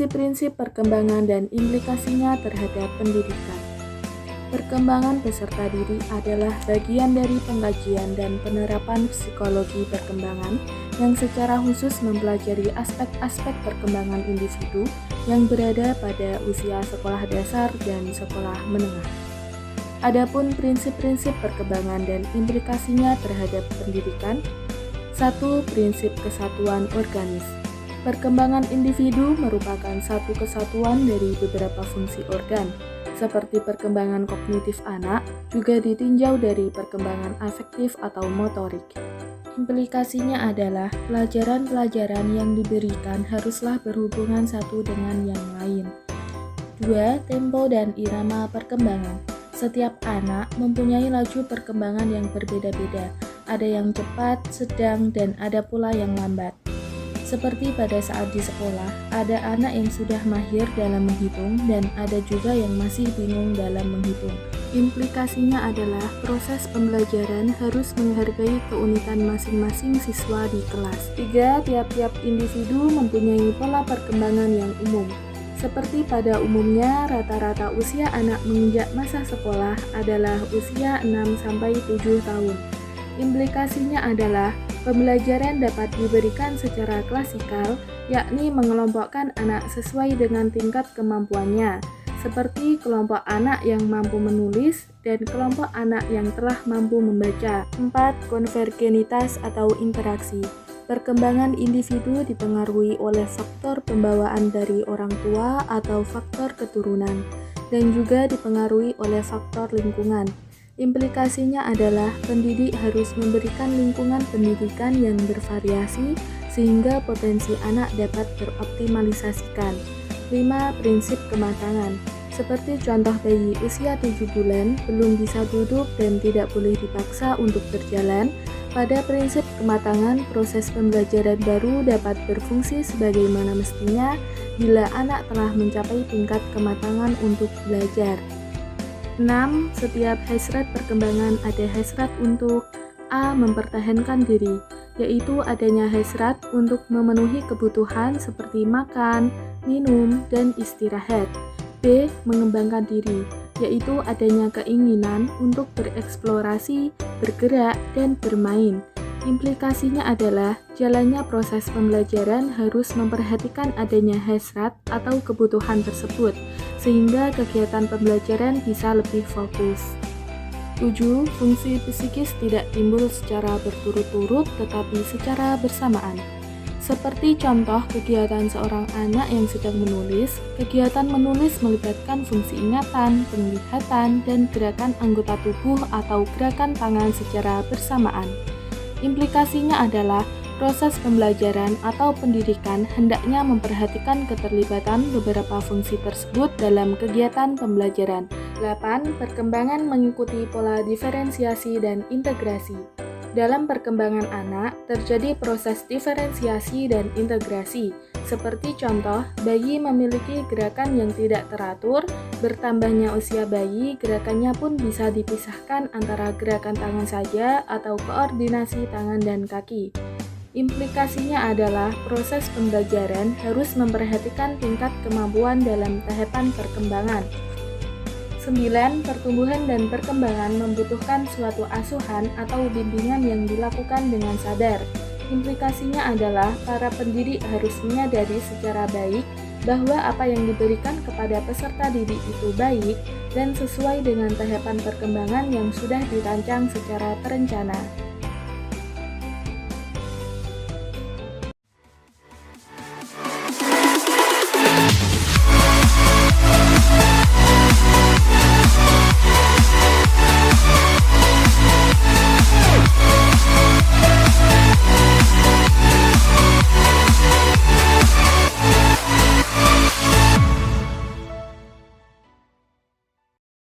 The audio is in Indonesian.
Prinsip-prinsip perkembangan dan implikasinya terhadap pendidikan. Perkembangan peserta didik adalah bagian dari pengkajian dan penerapan psikologi perkembangan yang secara khusus mempelajari aspek-aspek perkembangan individu yang berada pada usia sekolah dasar dan sekolah menengah. Adapun prinsip-prinsip perkembangan dan implikasinya terhadap pendidikan. 1. Prinsip kesatuan organis. Perkembangan individu merupakan satu kesatuan dari beberapa fungsi organ, seperti perkembangan kognitif anak, juga ditinjau dari perkembangan afektif atau motorik. Implikasinya adalah pelajaran-pelajaran yang diberikan haruslah berhubungan satu dengan yang lain. 2. Tempo dan irama perkembangan. Setiap anak mempunyai laju perkembangan yang berbeda-beda, ada yang cepat, sedang, dan ada pula yang lambat. Seperti pada saat di sekolah, ada anak yang sudah mahir dalam menghitung dan ada juga yang masih bingung dalam menghitung. Implikasinya adalah proses pembelajaran harus menghargai keunikan masing-masing siswa di kelas. 3. Tiap-tiap individu mempunyai pola perkembangan yang umum. Seperti pada umumnya, rata-rata usia anak menginjak masa sekolah adalah usia 6-7 tahun. Implikasinya adalah pembelajaran dapat diberikan secara klasikal, yakni mengelompokkan anak sesuai dengan tingkat kemampuannya, seperti kelompok anak yang mampu menulis dan kelompok anak yang telah mampu membaca. 4. Konvergenitas atau interaksi. Perkembangan individu dipengaruhi oleh faktor pembawaan dari orang tua atau faktor keturunan, dan juga dipengaruhi oleh faktor lingkungan. Implikasinya adalah pendidik harus memberikan lingkungan pendidikan yang bervariasi sehingga potensi anak dapat teroptimalisasikan. 5. Prinsip kematangan. Seperti contoh bayi usia 7 bulan belum bisa duduk dan tidak boleh dipaksa untuk berjalan, pada prinsip kematangan proses pembelajaran baru dapat berfungsi sebagaimana mestinya bila anak telah mencapai tingkat kematangan untuk belajar. 6. Setiap hasrat perkembangan ada hasrat untuk A. Mempertahankan diri, yaitu adanya hasrat untuk memenuhi kebutuhan seperti makan, minum, dan istirahat. B. Mengembangkan diri, yaitu adanya keinginan untuk bereksplorasi, bergerak, dan bermain. Implikasinya adalah jalannya proses pembelajaran harus memperhatikan adanya hasrat atau kebutuhan tersebut, sehingga kegiatan pembelajaran bisa lebih fokus. 7. Fungsi psikis tidak timbul secara berturut-turut tetapi secara bersamaan. Seperti contoh kegiatan seorang anak yang sedang menulis, kegiatan menulis melibatkan fungsi ingatan, penglihatan, dan gerakan anggota tubuh atau gerakan tangan secara bersamaan. Implikasinya adalah proses pembelajaran atau pendidikan hendaknya memperhatikan keterlibatan beberapa fungsi tersebut dalam kegiatan pembelajaran. 8. Perkembangan mengikuti pola diferensiasi dan integrasi. Dalam perkembangan anak, terjadi proses diferensiasi dan integrasi. Seperti contoh, bayi memiliki gerakan yang tidak teratur, bertambahnya usia bayi, gerakannya pun bisa dipisahkan antara gerakan tangan saja atau koordinasi tangan dan kaki. Implikasinya adalah proses pembelajaran harus memperhatikan tingkat kemampuan dalam tahapan perkembangan. 9. Pertumbuhan dan perkembangan membutuhkan suatu asuhan atau bimbingan yang dilakukan dengan sadar. Implikasinya adalah para pendidik harus menyadari secara baik bahwa apa yang diberikan kepada peserta didik itu baik dan sesuai dengan tahapan perkembangan yang sudah dirancang secara terencana.